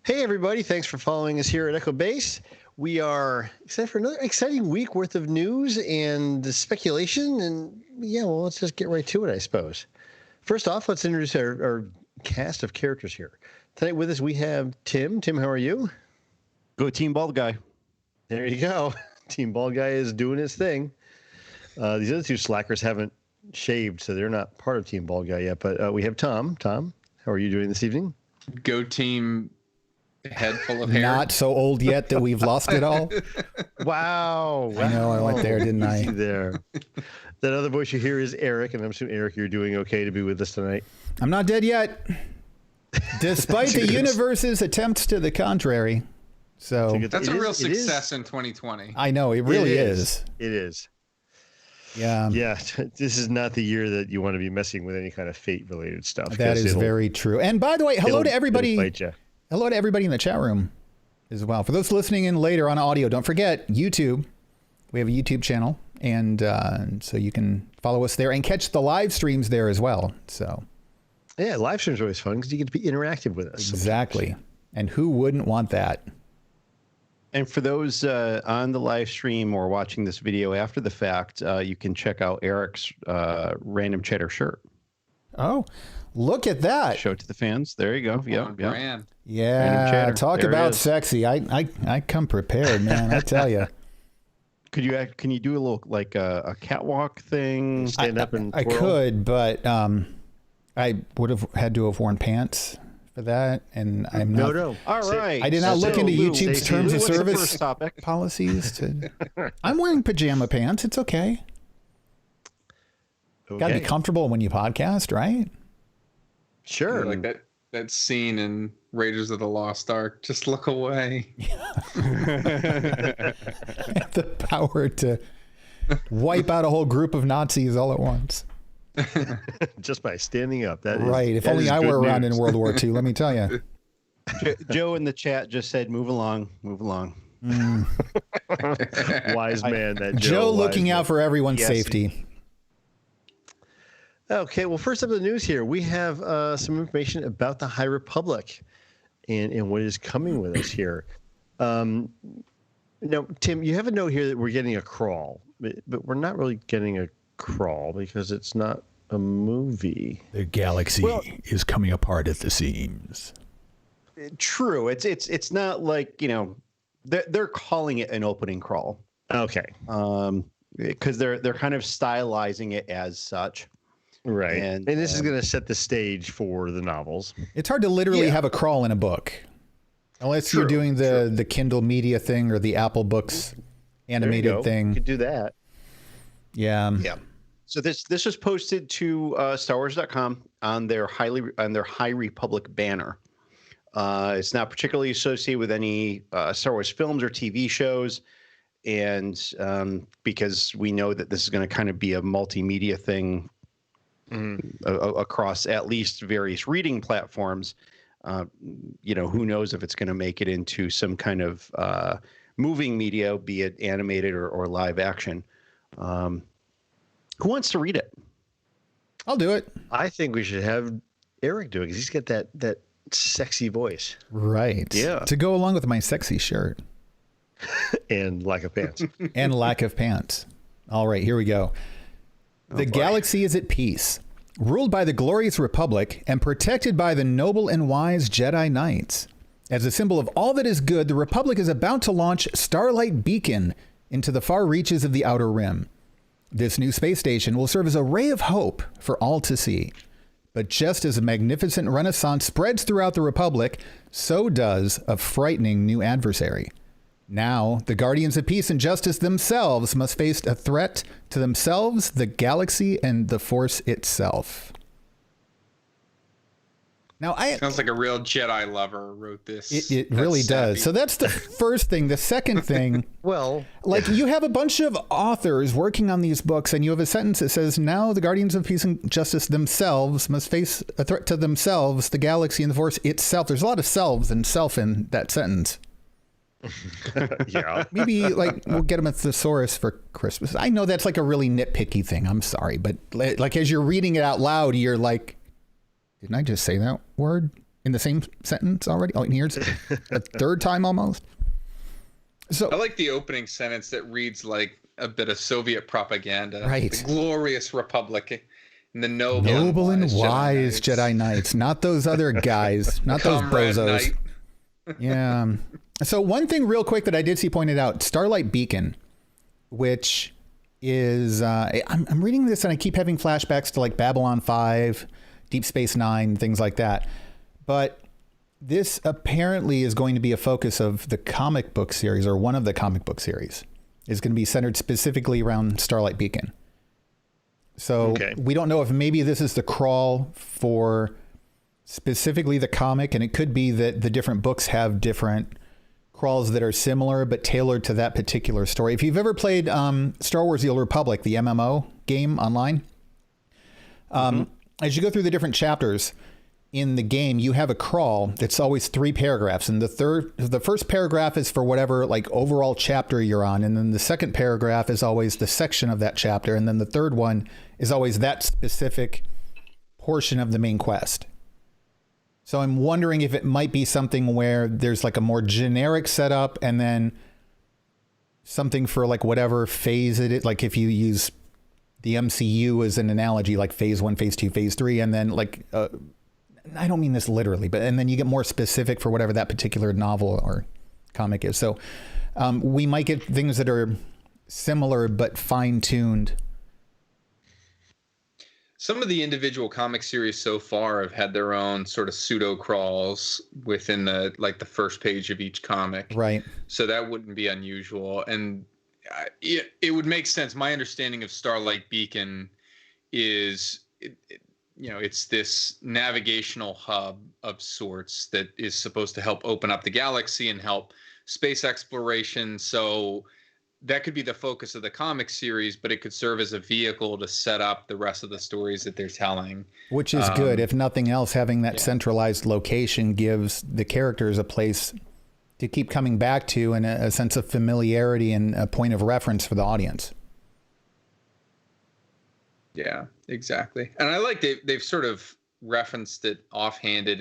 Hey, everybody. Thanks for following us here at Echo Base. We are excited for another exciting week worth of news and speculation. And well, let's just get right to it, I suppose. First off, let's introduce our cast of characters here. Tonight with us, we have Tim. Tim, how are you? Go Team Bald Guy. There you go. Team Bald Guy is doing his thing. These other two slackers haven't shaved, so they're not part of Team Bald Guy yet. But we have Tom. Tom, how are you doing this evening? Go Team Head full of hair. Not so old yet that we've lost it all. Wow. I know, I went there, didn't I? Easy there. That other voice you hear is Eric, and I'm assuming, Eric, you're doing okay to be with us tonight. I'm not dead yet, despite the universe's attempts to the contrary. So that's a real success in 2020. I know, it really is. It is. Yeah. Yeah. This is not the year that you want to be messing with any kind of fate-related stuff. That is very true. And by the way, hello to everybody. Hello to everybody in the chat room as well. For those listening in later on audio, don't forget YouTube. We have a YouTube channel, and so you can follow us there and catch the live streams there as well. So, yeah, live streams are always fun because you get to be interactive with us. Exactly. Sometimes. And who wouldn't want that? And for those on the live stream or watching this video after the fact, you can check out Eric's Random Cheddar shirt. Oh, look at that. Show it to the fans. There you go. Yeah. Yeah. Talk about sexy. I come prepared, man. I tell you. Can you do a little like a catwalk thing? Stand up and twirl? I could, but I would have had to have worn pants for that, and I'm not. No. All right. I did not look into YouTube's terms of service topic policies. I'm wearing pajama pants. It's okay. Got to be comfortable when you podcast, right? Sure. Like that scene in Raiders of the Lost Ark. Just look away. The power to wipe out a whole group of Nazis all at once. Just by standing up. That is right. If only I were around in World War II, let me tell you. Joe in the chat just said, move along. Wise man, that Joe looking out for everyone's safety. Okay, well, first up in the news here, we have some information about the High Republic and what is coming with us here. Now, Tim, you have a note here that we're getting a crawl, but we're not really getting a crawl because it's not a movie. The galaxy is coming apart at the seams. True. It's not like, they're calling it an opening crawl. Okay. Because they're kind of stylizing it as such. Right. And this is going to set the stage for the novels. It's hard to literally have a crawl in a book. Unless you're doing the Kindle Media thing or the Apple Books animated thing. You could do that. Yeah. Yeah. So this was posted to StarWars.com on their High Republic banner. It's not particularly associated with any Star Wars films or TV shows. And because we know that this is going to kind of be a multimedia thing across at least various reading platforms, who knows if it's going to make it into some kind of moving media, be it animated or live action. Who wants to read it? I'll do it. I think we should have Eric do it because he's got that sexy voice. Right. Yeah. To go along with my sexy shirt. And lack of pants. And lack of pants. All right, here we go. The galaxy is at peace, ruled by the glorious Republic and protected by the noble and wise Jedi Knights. As a symbol of all that is good, the Republic is about to launch Starlight Beacon into the far reaches of the Outer Rim. This new space station will serve as a ray of hope for all to see. But just as a magnificent renaissance spreads throughout the Republic, so does a frightening new adversary. Now, the Guardians of Peace and Justice themselves must face a threat to themselves, the galaxy, and the Force itself. Now, sounds like a real Jedi lover wrote this. It really does. So that's the first thing. The second thing, you have a bunch of authors working on these books, and you have a sentence that says, now the Guardians of Peace and Justice themselves must face a threat to themselves, the galaxy, and the Force itself. There's a lot of selves and self in that sentence. Yeah. Maybe we'll get them a thesaurus for Christmas. I know that's like a really nitpicky thing. I'm sorry. But as you're reading it out loud, you're like, didn't I just say that word? in the same sentence already. Oh, and here's a third time almost. So I like the opening sentence that reads like a bit of Soviet propaganda. Right. The glorious republic and the noble and wise Jedi Knights. Not those other guys. Not those Comrade bozos. Knight. Yeah. So one thing real quick that I did see pointed out, Starlight Beacon, which is, I'm reading this and I keep having flashbacks to like Babylon 5, Deep Space Nine, things like that. But this apparently is going to be a focus of the comic book series, or one of the comic book series is going to be centered specifically around Starlight Beacon. So we don't know if maybe this is the crawl for specifically the comic, and it could be that the different books have different crawls that are similar but tailored to that particular story. If you've ever played Star Wars: The Old Republic, the MMO game online, as you go through the different chapters in the game, you have a crawl that's always 3 paragraphs, and the first paragraph is for whatever like overall chapter you're on, and then the second paragraph is always the section of that chapter, and then the third one is always that specific portion of the main quest. So I'm wondering if it might be something where there's like a more generic setup and then something for like whatever phase it is. Like if you use the MCU as an analogy, like phase 1, phase 2, phase 3, and then like, I don't mean this literally, but, and then you get more specific for whatever that particular novel or comic is. So we might get things that are similar, but fine tuned. Some of the individual comic series so far have had their own sort of pseudo crawls within the first page of each comic. Right. So that wouldn't be unusual. And it would make sense. My understanding of Starlight Beacon is, it's this navigational hub of sorts that is supposed to help open up the galaxy and help space exploration. So that could be the focus of the comic series, but it could serve as a vehicle to set up the rest of the stories that they're telling. Which is good. If nothing else, having that centralized location gives the characters a place to keep coming back to, and a sense of familiarity and a point of reference for the audience. Yeah, exactly. And I like they've sort of referenced it offhanded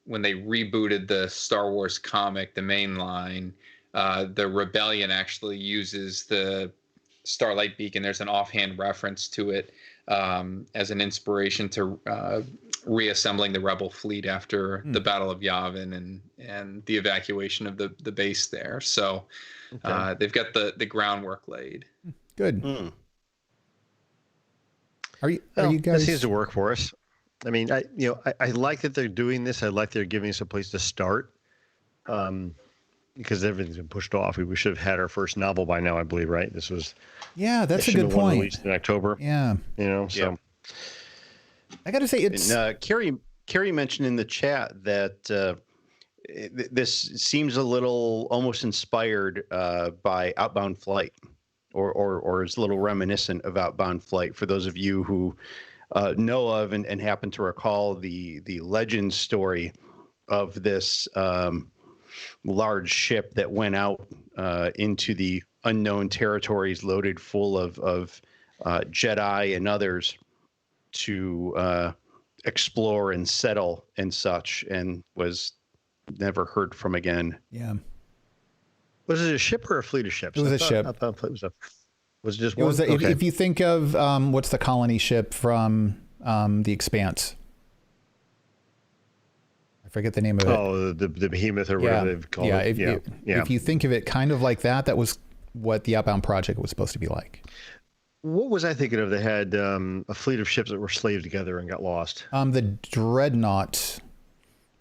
when they rebooted the Star Wars comic, the main line. The Rebellion actually uses the Starlight Beacon. There's an offhand reference to it as an inspiration to reassembling the Rebel fleet after the Battle of Yavin and the evacuation of the base there. So they've got the groundwork laid. Good. Are you guys? That seems to work for us. I mean, I like that they're doing this. I like they're giving us a place to start. Because everything's been pushed off. We should have had our first novel by now, I believe, right? This was that's a good point. Released in October. Yeah. So I got to say it's Carrie mentioned in the chat that this seems a little almost inspired by Outbound Flight, or is a little reminiscent of Outbound Flight. For those of you who know of and happen to recall the legend story of this large ship that went out into the unknown territories loaded full of Jedi and others to explore and settle and such, and was never heard from again. Yeah. Was it a ship or a fleet of ships? It was a ship. Was it just one? If you think of what's the colony ship from The Expanse? Forget the name of it. Oh, the behemoth or whatever they've called it. If you think of it kind of like that was what the Outbound Project was supposed to be like. What was I thinking of? They had a fleet of ships that were slaved together and got lost. The Dreadnought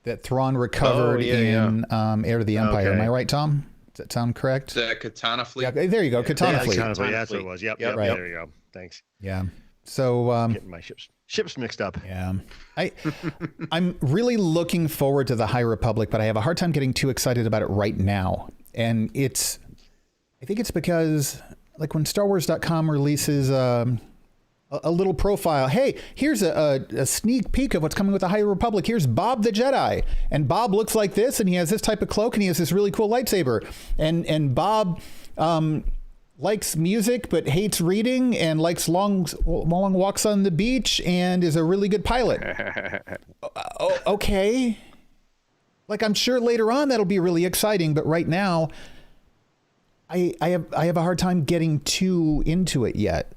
that Thrawn recovered in Heir to the Empire. Okay. Am I right, Tom? Does that sound correct? The Katana fleet. Yeah, there you go. Katana fleet. Katana fleet. That's what it was. Yep. Right. There you go. Thanks. Yeah. So Getting my ships mixed up. Yeah. I'm really looking forward to the High Republic, but I have a hard time getting too excited about it right now. And I think it's because like when StarWars.com releases a little profile, hey, here's a sneak peek of what's coming with the High Republic. Here's Bob the Jedi. And Bob looks like this, and he has this type of cloak, and he has this really cool lightsaber. And Bob likes music but hates reading and likes long walks on the beach and is a really good pilot. Okay. Like, I'm sure later on that'll be really exciting, but right now I have a hard time getting too into it yet.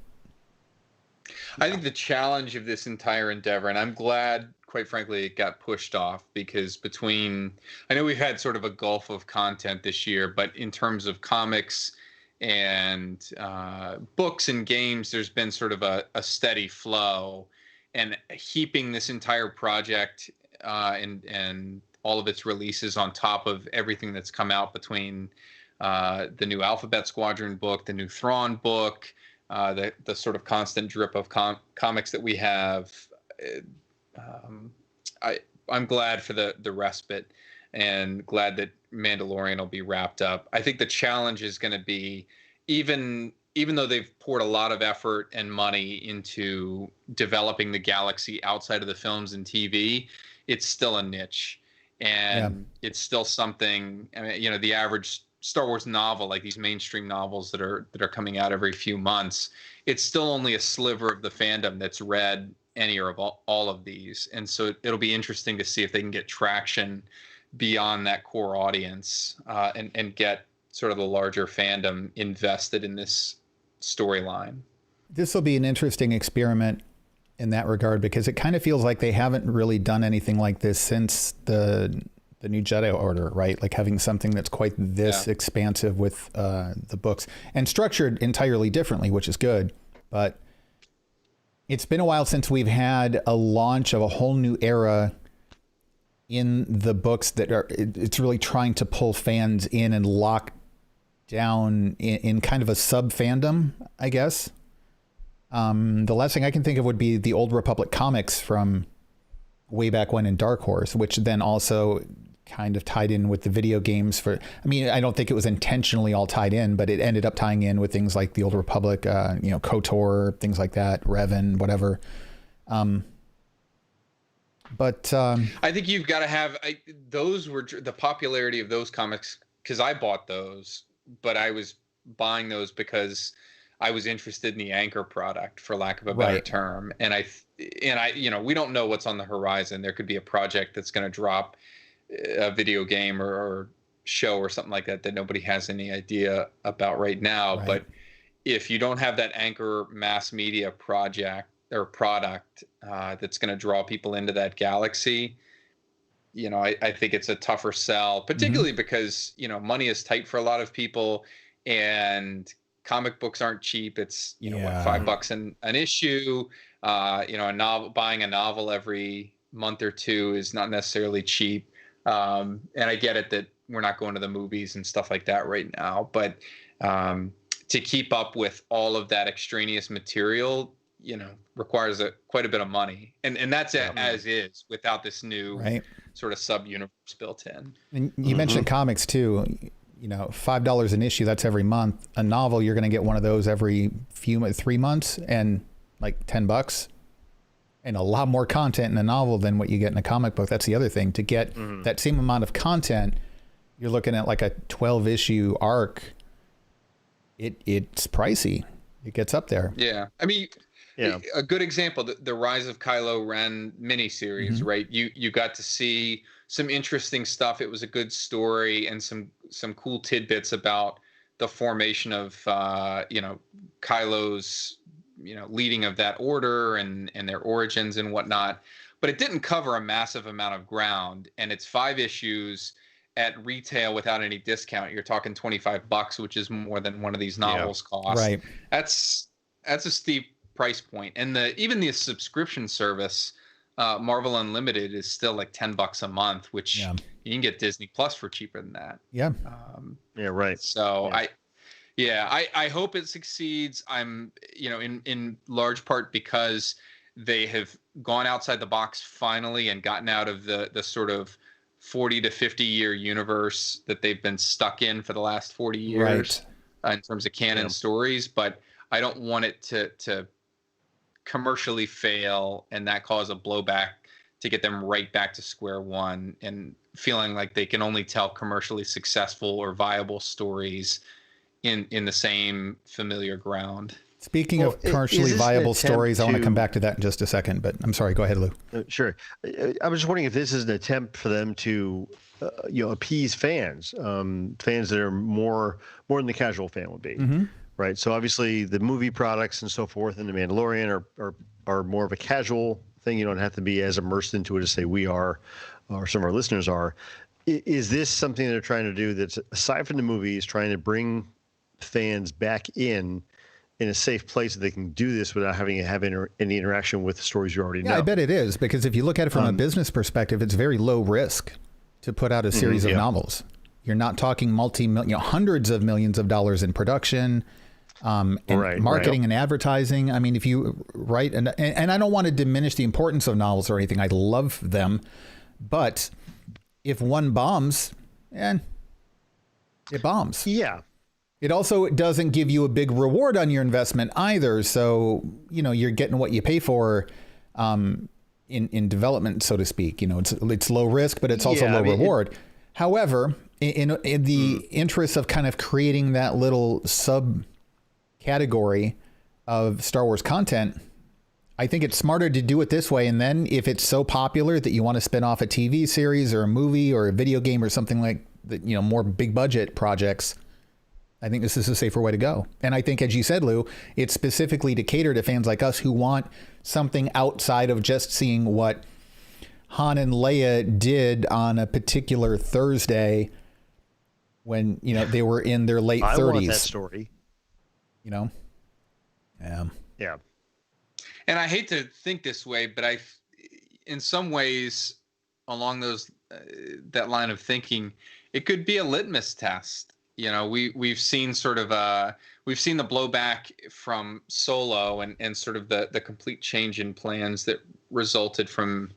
I think the challenge of this entire endeavor, and I'm glad, quite frankly, it got pushed off, because I know we've had sort of a gulf of content this year, but in terms of comics and books and games, there's been sort of a steady flow, and heaping this entire project and all of its releases on top of everything that's come out between the new Alphabet Squadron book, the new Thrawn book, the sort of constant drip of comics that we have. I'm glad for the respite, and glad that Mandalorian will be wrapped up. I think the challenge is going to be, even though they've poured a lot of effort and money into developing the galaxy outside of the films and TV, it's still a niche, and it's still something. I mean, the average Star Wars novel, like these mainstream novels that are coming out every few months, it's still only a sliver of the fandom that's read any or of all of these. And so it'll be interesting to see if they can get traction beyond that core audience, and get sort of the larger fandom invested in this storyline. This will be an interesting experiment in that regard, because it kind of feels like they haven't really done anything like this since the new Jedi Order, right? Like having something that's quite this expansive with the books, and structured entirely differently, which is good. But it's been a while since we've had a launch of a whole new era in the books that it's really trying to pull fans in and lock down in kind of a sub fandom, I guess. The last thing I can think of would be the Old Republic comics from way back when in Dark Horse, which then also kind of tied in with the video games I don't think it was intentionally all tied in, but it ended up tying in with things like the Old Republic, KOTOR, things like that, Revan, whatever. But I think you've got to have those were the popularity of those comics, because I bought those, but I was buying those because I was interested in the anchor product, for lack of a better term. And I, we don't know what's on the horizon. There could be a project that's going to drop a video game or show or something like that nobody has any idea about right now. Right. But if you don't have that anchor mass media project or product that's going to draw people into that galaxy, I think it's a tougher sell, particularly because, money is tight for a lot of people, and comic books aren't cheap. It's, $5 an issue. A novel, buying a novel every month or two is not necessarily cheap. And I get it that we're not going to the movies and stuff like that right now, but to keep up with all of that extraneous material, requires quite a bit of money, and that's as is, without this new sort of sub universe built in. And you mentioned comics too. $5 an issue, that's every month. A novel, you're going to get one of those every 3 months, and like $10. And a lot more content in a novel than what you get in a comic book. That's the other thing. To get that same amount of content, you're looking at like a 12-issue arc. It's pricey. It gets up there. Yeah. I mean, a good example, the Rise of Kylo Ren miniseries, right? You got to see some interesting stuff. It was a good story, and some cool tidbits about the formation of, Kylo's, leading of that order and their origins and whatnot. But it didn't cover a massive amount of ground, and it's 5 issues at retail without any discount. You're talking $25, which is more than one of these novels cost. Right. That's a steep price point. And even the subscription service, Marvel Unlimited, is still like $10 a month, which you can get Disney Plus for cheaper than that. Yeah. So I hope it succeeds. I'm, in large part because they have gone outside the box finally and gotten out of the sort of 40 to 50 year universe that they've been stuck in for the last 40 years in terms of canon stories. But I don't want it to commercially fail and that cause a blowback to get them right back to square one and feeling like they can only tell commercially successful or viable stories in the same familiar ground. Speaking of commercially viable stories, I want to come back to that in just a second, but I'm sorry. Go ahead, Lou. Sure. I was just wondering if this is an attempt for them to, appease fans, fans that are more than the casual fan would be, right? So obviously the movie products and so forth and The Mandalorian are more of a casual thing. You don't have to be as immersed into it as say we are, or some of our listeners are. Is this something they're trying to do that's aside from the movies, trying to bring fans back in a safe place that they can do this without having to have any interaction with the stories you already know? Yeah, I bet it is, because if you look at it from a business perspective, it's very low risk to put out a series of novels. You're not talking hundreds of millions of dollars in production, and marketing and advertising. I mean, if you write, and I don't want to diminish the importance of novels or anything. I love them, but if one bombs, it bombs. Yeah. It also doesn't give you a big reward on your investment either. So, you're getting what you pay for in development, so to speak. It's low risk, but it's also low reward. However, in the interest of kind of creating that little subcategory of Star Wars content, I think it's smarter to do it this way. And then if it's so popular that you want to spin off a TV series or a movie or a video game or something like that, more big budget projects, I think this is a safer way to go. And I think, as you said, Lou, it's specifically to cater to fans like us who want something outside of just seeing what Han and Leia did on a particular Thursday when, they were in their late 30s. I want that story. Yeah. Yeah. And I hate to think this way, but in some ways, along that line of thinking, it could be a litmus test. We've seen sort of we've seen the blowback from Solo and sort of the complete change in plans that resulted from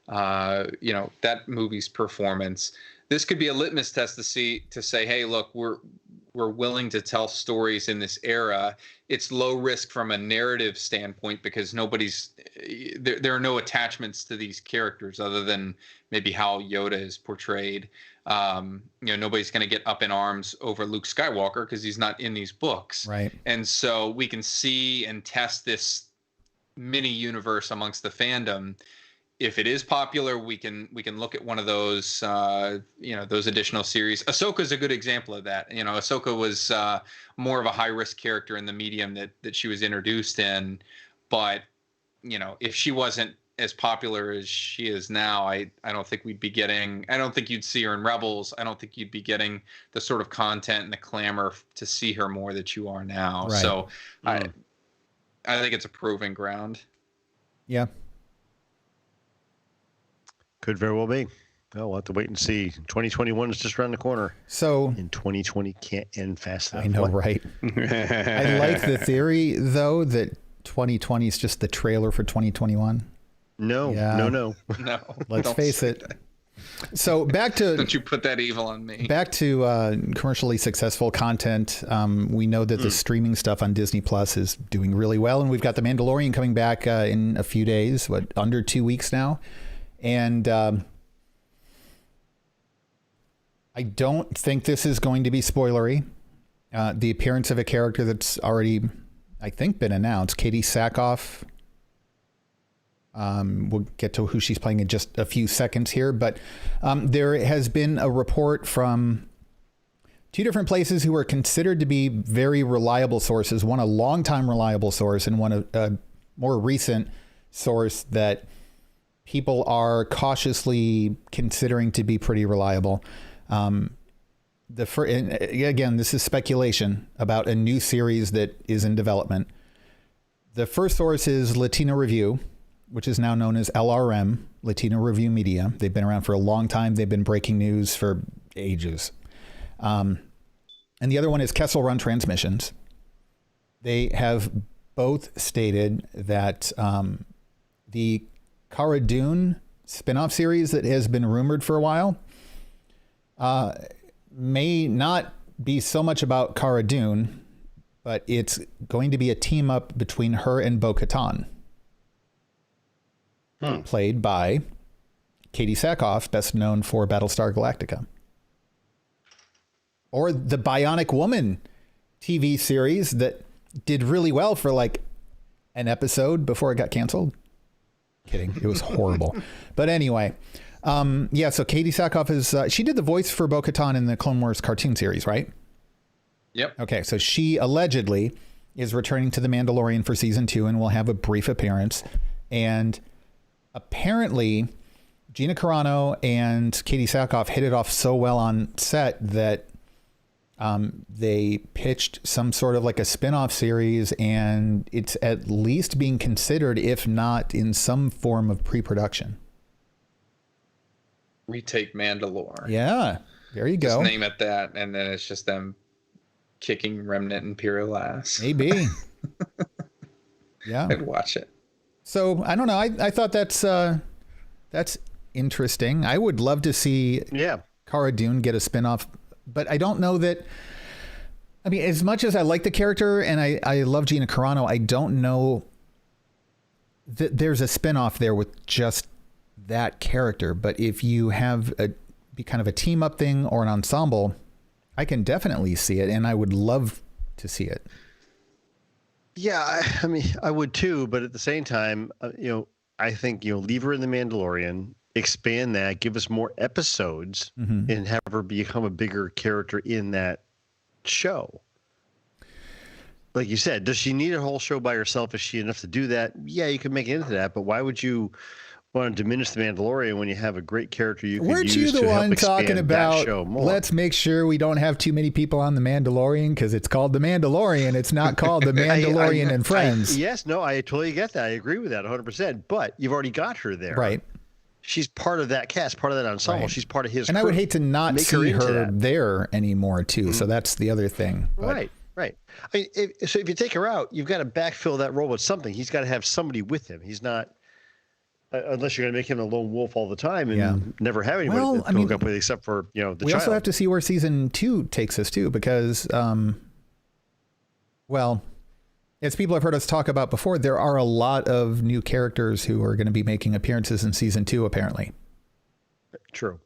that movie's performance. This could be a litmus test to say, hey, look, we're willing to tell stories in this era. It's low risk from a narrative standpoint because there are no attachments to these characters other than maybe how Yoda is portrayed. Nobody's going to get up in arms over Luke Skywalker because he's not in these books. Right. And so we can see and test this mini universe amongst the fandom. If it is popular, we can look at one of those, those additional series. Ahsoka is a good example of that. Ahsoka was more of a high risk character in the medium that she was introduced in. But, if she wasn't as popular as she is now, I don't think we'd be getting, I don't think you'd see her in Rebels. I don't think you'd be getting the sort of content and the clamor to see her more that you are now. Right. So I think it's a proving ground. Yeah. Could very well be. Well, we'll have to wait and see. 2021 is just around the corner. So, and 2020 can't end fast enough. I know, right? I like the theory, though, that 2020 is just the trailer for 2021. No. Let's face it. So back to... Don't you put that evil on me. Back to commercially successful content. We know that the streaming stuff on Disney Plus is doing really well. And we've got The Mandalorian coming back in a few days, under 2 weeks now. And I don't think this is going to be spoilery. The appearance of a character that's already, I think, been announced, Katie Sackhoff. We'll get to who she's playing in just a few seconds here. But there has been a report from two different places who are considered to be very reliable sources. One, a longtime reliable source, and one, a more recent source that people are cautiously considering to be pretty reliable. And again, this is speculation about a new series that is in development. The first source is Latino Review, which is now known as LRM, Latino Review Media. They've been around for a long time. They've been breaking news for ages. And the other one is Kessel Run Transmissions. They have both stated that the Cara Dune spinoff series that has been rumored for a while may not be so much about Cara Dune, but it's going to be a team up between her and Bo-Katan, played by Katie Sackhoff, best known for Battlestar Galactica. Or the Bionic Woman TV series that did really well for like an episode before it got canceled. Kidding. It was horrible. But anyway, so Katie Sackhoff is, she did the voice for Bo-Katan in the Clone Wars cartoon series, right? Yep. Okay, so she allegedly is returning to The Mandalorian for season 2 and will have a brief appearance. And apparently Gina Carano and Katie Sackhoff hit it off so well on set that they pitched some sort of like a spin-off series, and it's at least being considered, if not in some form of pre-production. Retake Mandalore. Yeah, there you go. Just name it that, and then it's just them kicking remnant Imperial ass. Maybe. Yeah. I'd watch it. So I don't know. I thought that's interesting. I would love to see Cara Dune get a spinoff, but I don't know that. I mean, as much as I like the character and I love Gina Carano, I don't know that there's a spinoff there with just that character. But if you have be kind of a team up thing or an ensemble, I can definitely see it, and I would love to see it. Yeah, I mean, I would too, but at the same time, I think, leave her in The Mandalorian, expand that, give us more episodes, and have her become a bigger character in that show. Like you said, does she need a whole show by herself? Is she enough to do that? Yeah, you could make it into that, but why would you want to diminish The Mandalorian when you have a great character you can Weren't use you the to help one expand talking that about, show more? let's make sure we don't have too many people on The Mandalorian because it's called The Mandalorian. It's not called The Mandalorian and Friends. Yes, no, I totally get that. I agree with that 100%. But you've already got her there. Right. She's part of that cast, part of that ensemble. Right. She's part of his And crew. I would hate to not see her there anymore, too. Mm-hmm. So that's the other thing. But. Right. I mean, if you take her out, you've got to backfill that role with something. He's got to have somebody with him. He's not... unless you're going to make him a lone wolf all the time and never have anybody to hook up with except for, the child. We also have to see where season 2 takes us too, because, as people have heard us talk about before, there are a lot of new characters who are going to be making appearances in season 2, apparently. True.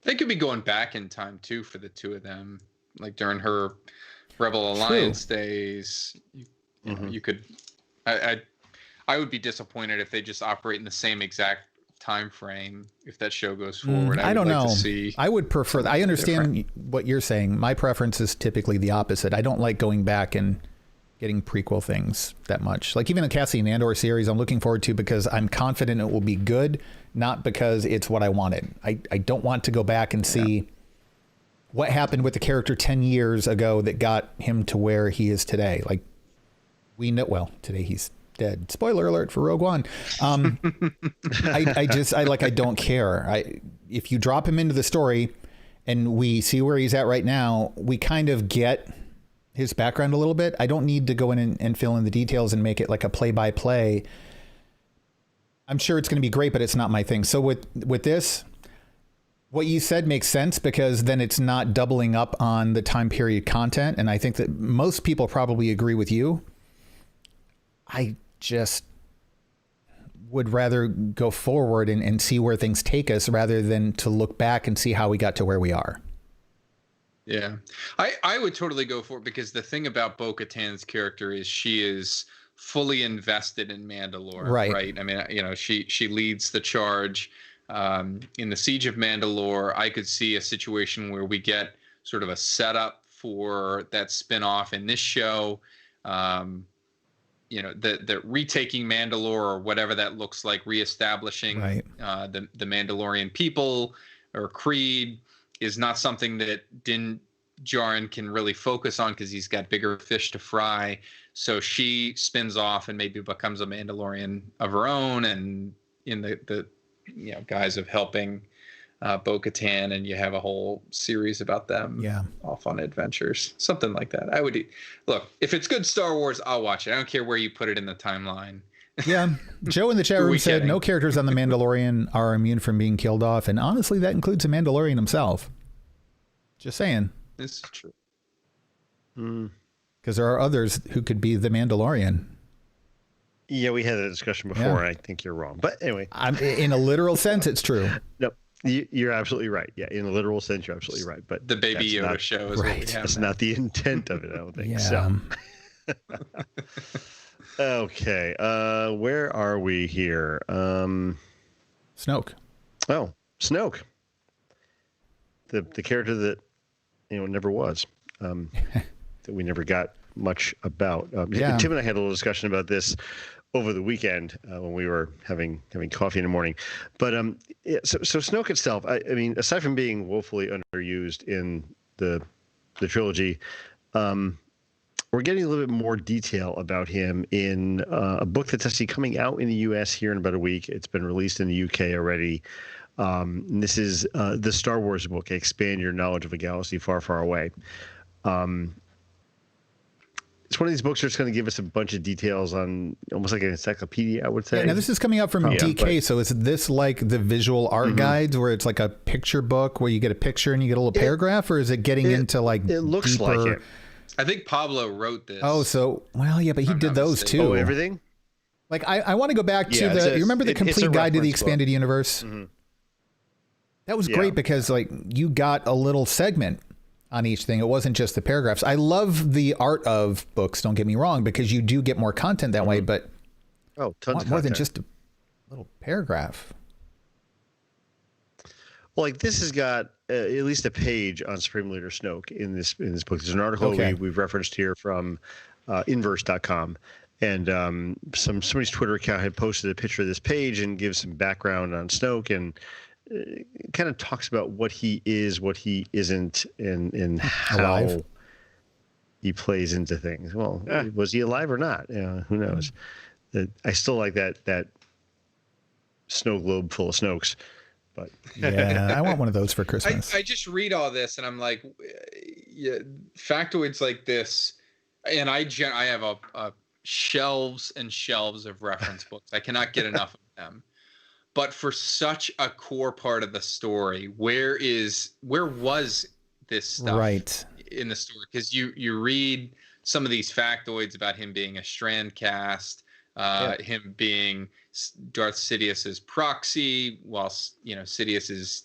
They could be going back in time too for the two of them, like during her Rebel Alliance days. You could, I would be disappointed if they just operate in the same exact time frame if that show goes forward. I don't know. To see I would prefer. I understand what you're saying. My preference is typically the opposite. I don't like going back and getting prequel things that much. Like even a Cassian Andor series, I'm looking forward to because I'm confident it will be good, not because it's what I wanted. I don't want to go back and see what happened with the character 10 years ago that got him to where he is today. Like we know, well, today he's dead. Spoiler alert for Rogue One. I don't care. If you drop him into the story and we see where he's at right now, we kind of get his background a little bit. I don't need to go in and fill in the details and make it like a play-by-play. I'm sure it's going to be great, but it's not my thing. So with this, what you said makes sense because then it's not doubling up on the time period content. And I think that most people probably agree with you. I just would rather go forward and see where things take us rather than to look back and see how we got to where we are. Yeah, I would totally go for it because the thing about Bo-Katan's character is she is fully invested in Mandalore. Right. I mean, she leads the charge in the Siege of Mandalore. I could see a situation where we get sort of a setup for that spinoff in this show. The retaking Mandalore or whatever that looks like, reestablishing the Mandalorian people or creed is not something that Din Djarin can really focus on because he's got bigger fish to fry. So she spins off and maybe becomes a Mandalorian of her own, and in the guise of helping Bo-Katan, and you have a whole series about them off on adventures, something like that. I would look, if it's good Star Wars, I'll watch it. I don't care where you put it in the timeline. Yeah. Joe in the chat room said no characters on The Mandalorian are immune from being killed off. And honestly, that includes the Mandalorian himself. Just saying. This is true. Because there are others who could be the Mandalorian. Yeah, we had a discussion before. I think you're wrong. But anyway. In a literal sense, it's true. Nope. You're absolutely right. Yeah, in a literal sense, you're absolutely right. But The Baby Yoda not, show is what we have. That's now. not the intent of it. I don't think Yeah. so. Okay, where are we here? Snoke. Oh, Snoke, the character that never was, that we never got much about. Tim and I had a little discussion about this over the weekend when we were having coffee in the morning. But so Snoke itself, I mean, aside from being woefully underused in the trilogy, we're getting a little bit more detail about him in a book that's actually coming out in the U.S. here in about a week. It's been released in the U.K. already. And this is the Star Wars book, Expand Your Knowledge of a Galaxy Far, Far Away. It's one of these books that's going to give us a bunch of details on almost like an encyclopedia, I would say. Yeah, now this is coming out from DK, so is this like the visual art guides where it's like a picture book where you get a picture and you get a little paragraph, or is it getting into like it looks deeper... like it. I think Pablo wrote this. Oh, so well, yeah, but he did those mistaken. too. Oh, everything? Like I want to go back to you remember the complete guide to the expanded universe? Mm-hmm. That was great because like you got a little segment on each thing. It wasn't just the paragraphs. I love the art of books, don't get me wrong, because you do get more content that way, but tons of more than content. just a little paragraph. Well, like this has got at least a page on Supreme Leader Snoke in this book. There's an article we've referenced here from inverse.com, and somebody's Twitter account had posted a picture of this page and gives some background on Snoke and kind of talks about what he is, what he isn't, and how he plays into things. Well, was he alive or not? Who knows? I still like that snow globe full of Snokes. But yeah, I want one of those for Christmas. I just read all this and I'm like, factoids like this, and I have a shelves and shelves of reference books. I cannot get enough of them. But for such a core part of the story, where was this stuff in the story? Because you read some of these factoids about him being a Strand cast, him being Darth Sidious's proxy, whilst Sidious is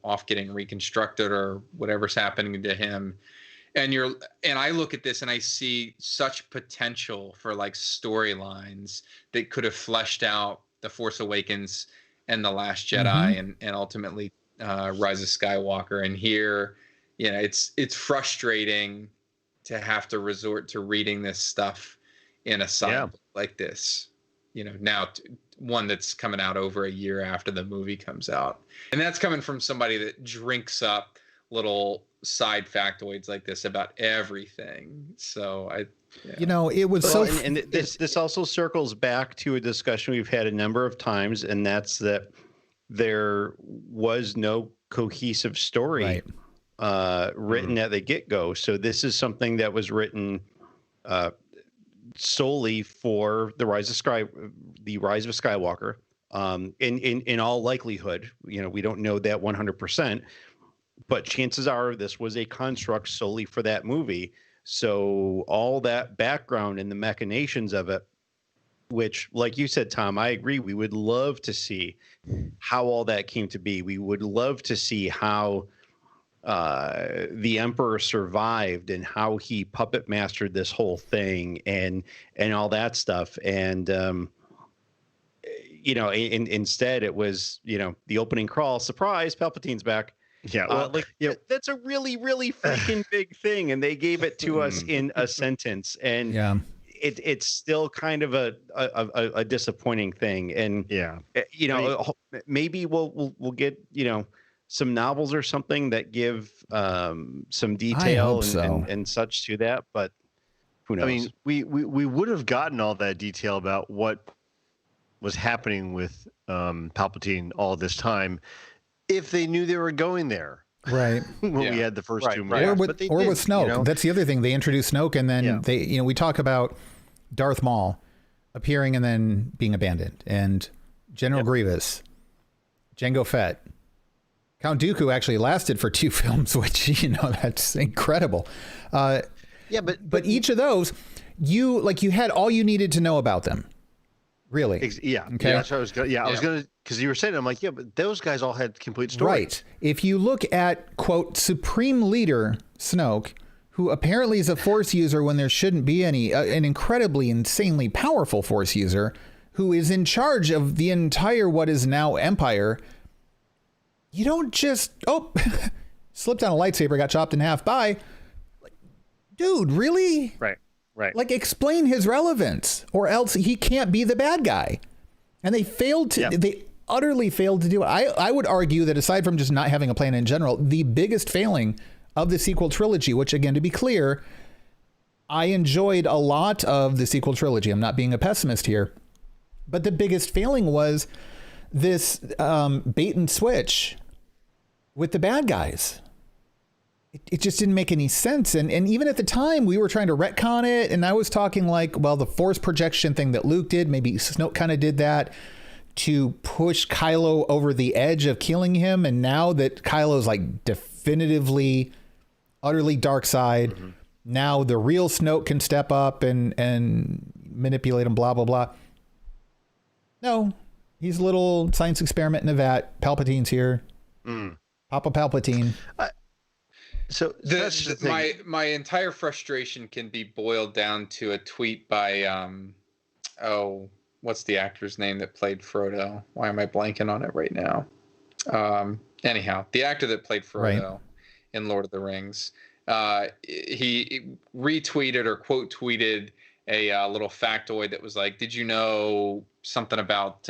off getting reconstructed or whatever's happening to him. And I look at this and I see such potential for like storylines that could have fleshed out The Force Awakens and The Last Jedi and ultimately Rise of Skywalker. And here, it's frustrating to have to resort to reading this stuff in a side book like this. Now one that's coming out over a year after the movie comes out. And that's coming from somebody that drinks up little side factoids like this about everything. So it was and this also circles back to a discussion we've had a number of times, and that's that there was no cohesive story written at the get-go. So this is something that was written solely for the Rise of Skywalker. In all likelihood, we don't know that 100%, but chances are this was a construct solely for that movie. So all that background and the machinations of it, which, like you said, Tom, I agree. We would love to see how all that came to be. We would love to see how the Emperor survived and how he puppet mastered this whole thing and all that stuff. And, instead it was, the opening crawl, surprise, Palpatine's back. Yeah, well, that's a really, really freaking big thing, and they gave it to us in a sentence, and it's still kind of a disappointing thing. And maybe we'll get some novels or something that give some detail and such to that, but who knows? I mean, we would have gotten all that detail about what was happening with Palpatine all this time if they knew they were going there. Right. when we had the first two movies. Or with Snoke. That's the other thing. They introduced Snoke, and then they, we talk about Darth Maul appearing and then being abandoned, and General Grievous, Jango Fett, Count Dooku actually lasted for 2 films, which, that's incredible. But each of those, you had all you needed to know about them. Really? Yeah. Okay. That's what I was going. Yeah, I was going to, because you were saying, I'm like, yeah, but those guys all had complete stories. Right. If you look at, quote, Supreme Leader Snoke, who apparently is a Force user when there shouldn't be any, an incredibly, insanely powerful Force user, who is in charge of the entire what is now Empire, you don't just, slipped on a lightsaber, got chopped in half, bye. Dude, really? Right. Like, explain his relevance, or else he can't be the bad guy. And they failed to, they utterly failed to do it. I would argue that aside from just not having a plan in general, the biggest failing of the sequel trilogy, which again, to be clear, I enjoyed a lot of the sequel trilogy. I'm not being a pessimist here, but the biggest failing was this bait and switch with the bad guys. It just didn't make any sense. And even at the time, we were trying to retcon it. And I was talking like, well, the force projection thing that Luke did, maybe Snoke kind of did that to push Kylo over the edge of killing him. And now that Kylo's like definitively, utterly dark side, now the real Snoke can step up and manipulate him, blah, blah, blah. No, he's a little science experiment in a vat. Palpatine's here. Papa Palpatine. So my entire frustration can be boiled down to a tweet by what's the actor's name that played Frodo? Why am I blanking on it right now? Anyhow, the actor that played Frodo in Lord of the Rings, he retweeted or quote tweeted a little factoid that was like, "Did you know something about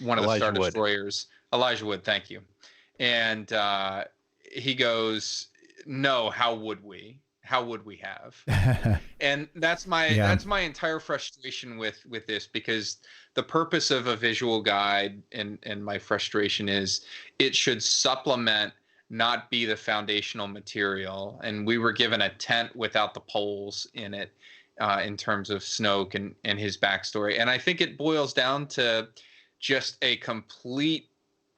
one of the Star Destroyers?" Elijah Wood, thank you. And he goes, "No, how would we? How would we have?" And that's my entire frustration with this, because the purpose of a visual guide and my frustration is it should supplement, not be the foundational material. And we were given a tent without the poles in it in terms of Snoke and his backstory. And I think it boils down to just a complete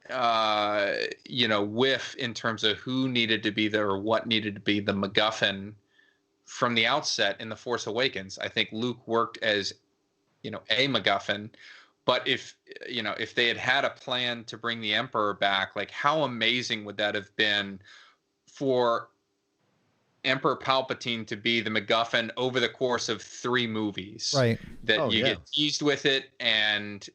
whiff in terms of who needed to be there or what needed to be the MacGuffin from the outset in The Force Awakens. I think Luke worked as, a MacGuffin, but if they had had a plan to bring the Emperor back, like how amazing would that have been for Emperor Palpatine to be the MacGuffin over the course of 3 movies, right? That get teased with it, and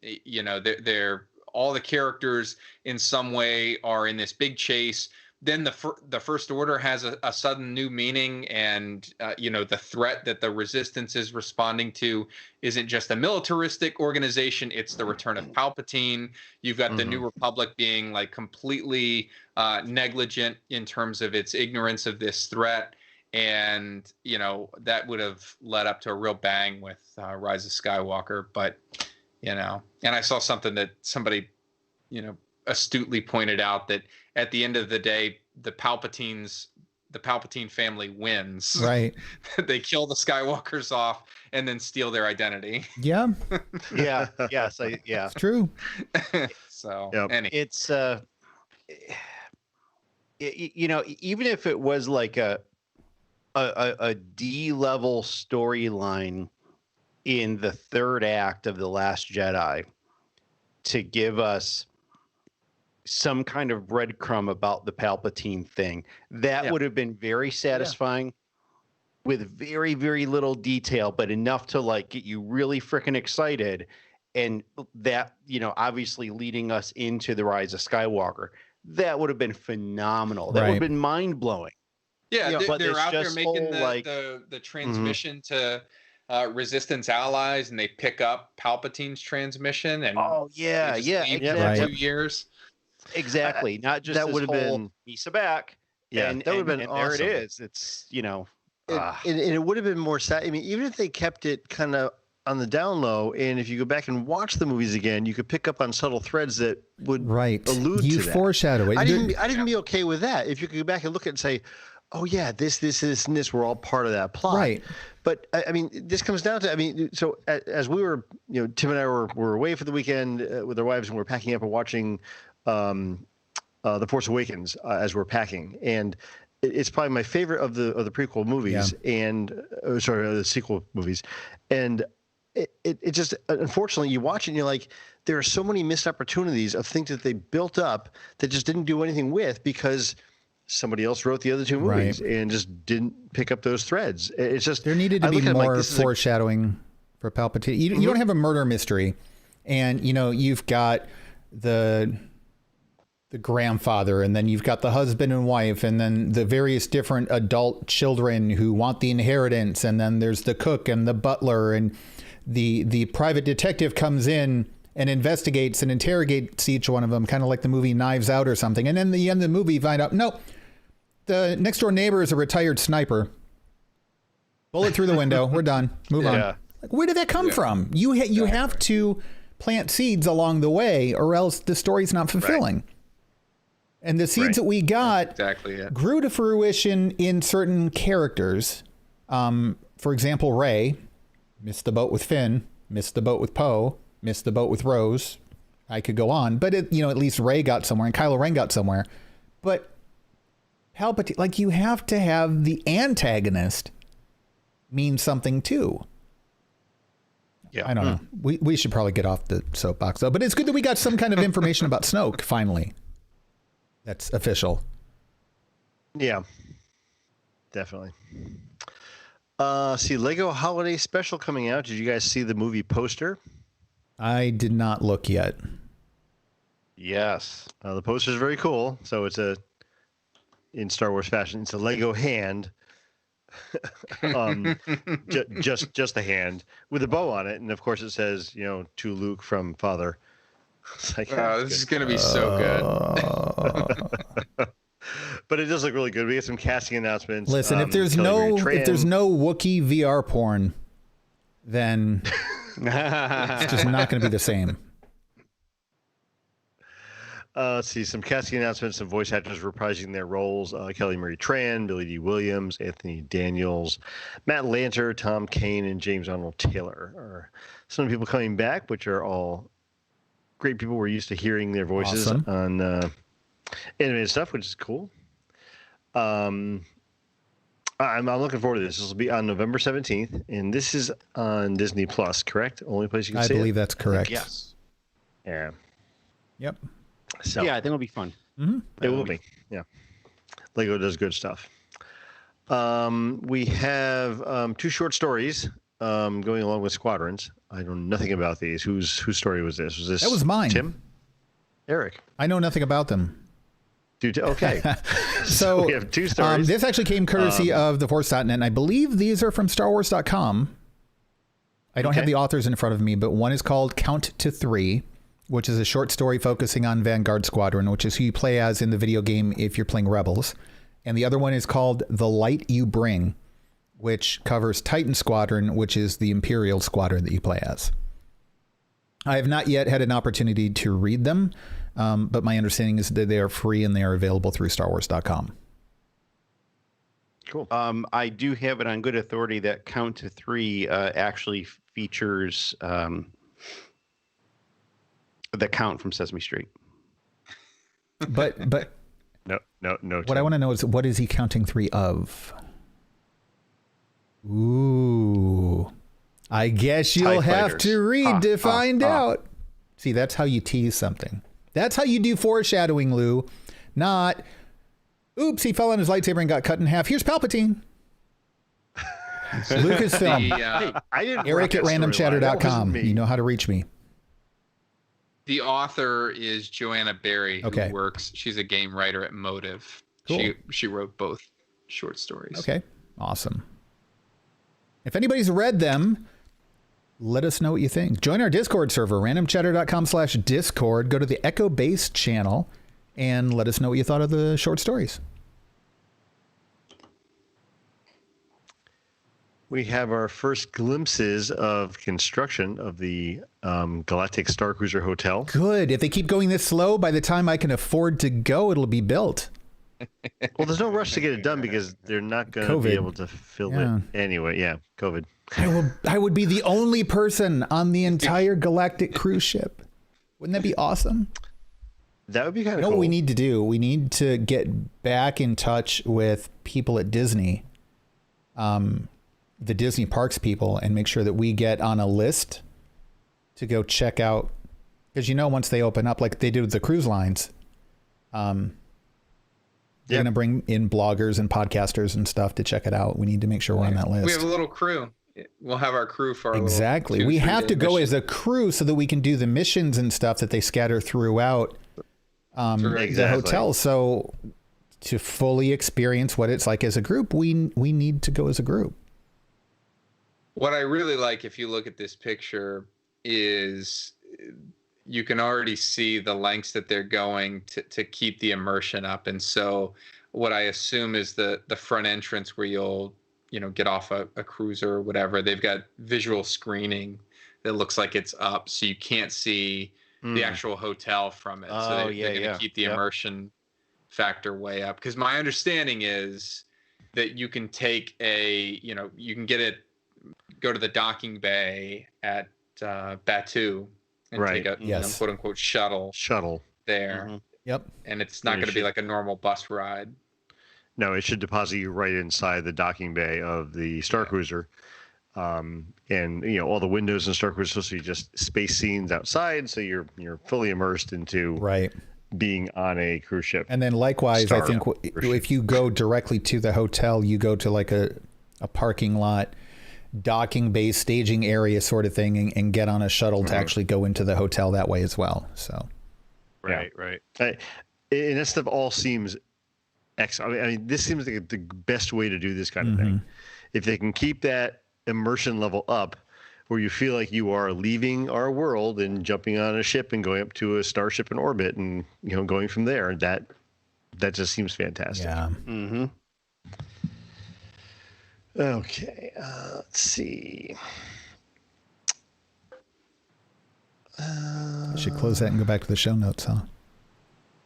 they're all the characters in some way are in this big chase. Then the First Order has a sudden new meaning, and the threat that the Resistance is responding to isn't just a militaristic organization; it's the return of Palpatine. You've got the New Republic being like completely negligent in terms of its ignorance of this threat, and that would have led up to a real bang with Rise of Skywalker. But and I saw something that somebody, astutely pointed out that at the end of the day, the Palpatine family wins. Right. They kill the Skywalkers off and then steal their identity. Yeah. Yeah. Yes. Yeah. It's true. So Yep. It's even if it was like a D-level storyline in the third act of The Last Jedi to give us some kind of breadcrumb about the Palpatine thing, that would have been very satisfying with very, very little detail, but enough to like get you really freaking excited. And that, obviously leading us into the Rise of Skywalker, that would have been phenomenal. That would have been mind blowing. Yeah. But They're out there making whole, the transmission to Resistance allies, and they pick up Palpatine's transmission, and exactly. 2 years. Exactly. Not just that would have been Misa back. Yeah, and, that would have been and awesome. There it is. It's and it would have been more sad. I mean, even if they kept it kind of on the down low, and if you go back and watch the movies again, you could pick up on subtle threads that would allude to that. Foreshadow it. I'd even be okay with that if you could go back and look at it and say, oh yeah, this, and this were all part of that plot. Right. But I mean, this comes down to, so as we were, Tim and I were away for the weekend with our wives, and we were packing up and watching The Force Awakens as we're packing, and it's probably my favorite of the prequel movies, and the sequel movies, and it just, unfortunately, you watch it and you're like, there are so many missed opportunities of things that they built up that just didn't do anything with because somebody else wrote the other two movies and just didn't pick up those threads. It's just, there needed to be more foreshadowing for Palpatine. You don't have a murder mystery, and you've got the grandfather, and then you've got the husband and wife, and then the various different adult children who want the inheritance, and then there's the cook and the butler, and the private detective comes in and investigates and interrogates each one of them, kind of like the movie Knives Out or something. And then at the end of the movie, you find out, nope, the next door neighbor is a retired sniper. Bullet through the window. We're done. Move on. Like, where did that come from? You have to plant seeds along the way, or else the story's not fulfilling. Right. And the seeds that we got grew to fruition in certain characters. For example, Rey missed the boat with Finn, missed the boat with Poe, missed the boat with Rose. I could go on, but at least Rey got somewhere and Kylo Ren got somewhere. But Palpatine, like, you have to have the antagonist mean something too. Yeah, I don't know. We should probably get off the soapbox though. But it's good that we got some kind of information about Snoke finally. That's official. Yeah, definitely. See, Lego Holiday Special coming out. Did you guys see the movie poster? I did not look yet. Yes. The poster is very cool. So it's in Star Wars fashion, it's a Lego hand. just a hand with a bow on it. And of course it says, to Luke from Father. It's like, this is going to be so good. But it does look really good. We get some casting announcements. Listen, if there's no Wookiee VR porn, then it's just not going to be the same. Let's see, some casting announcements, some voice actors reprising their roles. Kelly Marie Tran, Billy D. Williams, Anthony Daniels, Matt Lanter, Tom Kane, and James Arnold Taylor are some of the people coming back, which are all great people. We're used to hearing their voices on animated stuff, which is cool. I'm looking forward to this. This will be on November 17th, and this is on Disney Plus, correct? Only place you can see it? I believe that's correct. Yes. Yeah. Yep. So, yeah, I think it'll be fun. Mm-hmm. It will be. Yeah. Lego does good stuff. We have 2 short stories going along with Squadrons. I know nothing about these. Whose story was this? That was mine. Tim? Eric? I know nothing about them. Okay. So we have 2 stories. This actually came courtesy of theforce.net, and I believe these are from StarWars.com. I don't have the authors in front of me, but one is called Count to 3, which is a short story focusing on Vanguard Squadron, which is who you play as in the video game if you're playing Rebels. And the other one is called The Light You Bring, which covers Titan Squadron, which is the Imperial Squadron that you play as. I have not yet had an opportunity to read them, but my understanding is that they are free and they are available through StarWars.com. Cool. I do have it on good authority that Count to 3 actually features the Count from Sesame Street. But no. What I want to know is, what is he counting 3 of? Ooh, I guess you'll have to read to find out. See, that's how you tease something. That's how you do foreshadowing, Lou. Not, oops, he fell on his lightsaber and got cut in half. Here's Palpatine. Lucasfilm. Eric at randomchatter.com. You know how to reach me. The author is Joanna Berry, who works. She's a game writer at Motive. Cool. She wrote both short stories. Okay, awesome. If anybody's read them, let us know what you think. Join our Discord server, randomchatter.com/Discord. Go to the Echo Base channel and let us know what you thought of the short stories. We have our first glimpses of construction of the Galactic Starcruiser Hotel. Good. If they keep going this slow, by the time I can afford to go, it'll be built. Well, there's no rush to get it done because they're not going to be able to fill it anyway. Yeah, COVID. I would be the only person on the entire galactic cruise ship. Wouldn't that be awesome? That would be kind of cool. What we need to do? We need to get back in touch with people at Disney. the Disney parks people and make sure that we get on a list to go check out. Because, once they open up, like they do with the cruise lines, they're going to bring in bloggers and podcasters and stuff to check it out. We need to make sure we're on that list. We have a little crew. We'll have our crew for our exactly. We have to go as a crew so that we can do the missions and stuff that they scatter throughout the hotel. So to fully experience what it's like as a group, we need to go as a group. What I really like, if you look at this picture, is you can already see the lengths that they're going to keep the immersion up. And so what I assume is the front entrance where you'll get off a cruiser or whatever, they've got visual screening that looks like it's up, so you can't see the actual hotel from it. So they're going to keep the immersion factor way up. Because my understanding is that you can take you can go to the docking bay at Batu and take a quote unquote shuttle there. Mm-hmm. Yep. And it's not going to be like a normal bus ride. No, it should deposit you right inside the docking bay of the Starcruiser. And all the windows in Starcruiser, so you just space scenes outside, so you're fully immersed into being on a cruise ship. And then likewise, I think if you go directly to the hotel, you go to like a parking lot, docking bay, staging area sort of thing, and get on a shuttle to actually go into the hotel that way as well. So right. And that stuff all seems excellent. I mean, this seems like the best way to do this kind of thing. If they can keep that immersion level up, where you feel like you are leaving our world and jumping on a ship and going up to a starship in orbit, and going from there, that just seems fantastic. Yeah. Mm-hmm. Okay, let's see. I should close that and go back to the show notes, huh?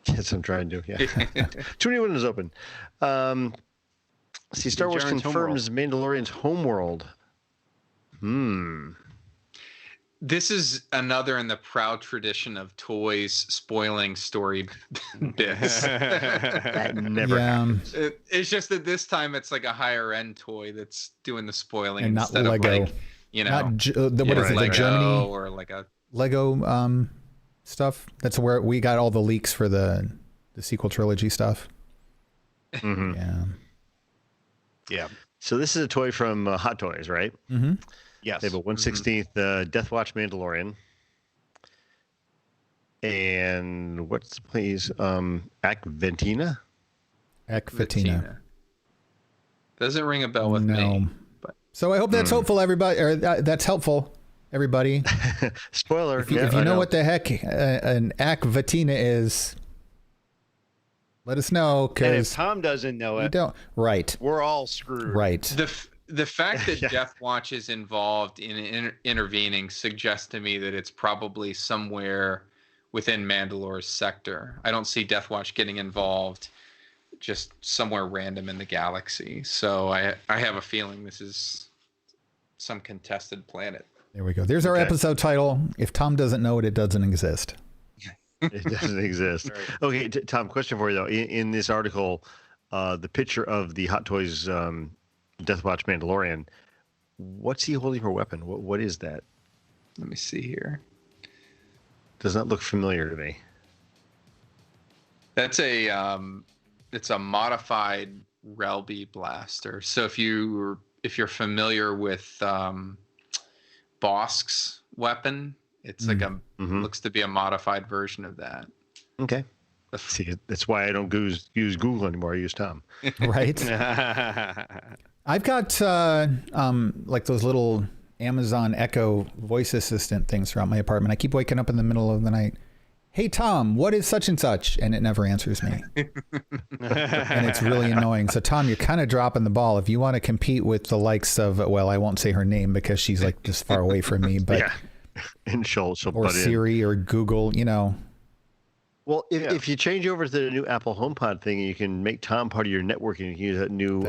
Yes, I'm trying to. Yeah. Too many windows open. See, Star Wars confirms Mandalorian's homeworld. This is another in the proud tradition of toys spoiling story bits. That never happens. It's just that this time it's like a higher end toy that's doing the spoiling and instead not Lego. Of like, what is it? Lego The Germany or like a Lego stuff. That's where we got all the leaks for the sequel trilogy stuff. Yeah. So this is a toy from Hot Toys, right? Mm-hmm. Yes. They have a 1/16 Death Watch Mandalorian. And what's the place? Akvatina? Akvatina. Doesn't ring a bell with me. But so I hope that's hopeful, everybody, or that's helpful, everybody. Spoiler. If you know what the heck an Akvatina is, let us know. And if Tom doesn't know it, we don't. Right. We're all screwed. Right. The fact that Death Watch is involved in intervening suggests to me that it's probably somewhere within Mandalore's sector. I don't see Death Watch getting involved just somewhere random in the galaxy. So I have a feeling this is some contested planet. There we go. There's our episode title. If Tom doesn't know it, it doesn't exist. It doesn't exist. Right. Okay, Tom, question for you, though. In this article, the picture of the Hot Toys Death Watch Mandalorian, what's he holding for weapon? What is that? Let me see here. Does not look familiar to me. That's it's a modified Relby blaster. So if you're familiar with Bosk's weapon, it's like looks to be a modified version of that. Okay. See, that's why I don't use Google anymore. I use Tom. Right. I've got like those little Amazon Echo voice assistant things throughout my apartment. I keep waking up in the middle of the night. Hey, Tom, what is such and such? And it never answers me. And it's really annoying. So, Tom, you're kind of dropping the ball. If you want to compete with the likes of, well, I won't say her name because she's like this far away from me, but and she'll or Siri or Google, Well, if you change over to the new Apple HomePod thing, you can make Tom part of your networking. You can use that new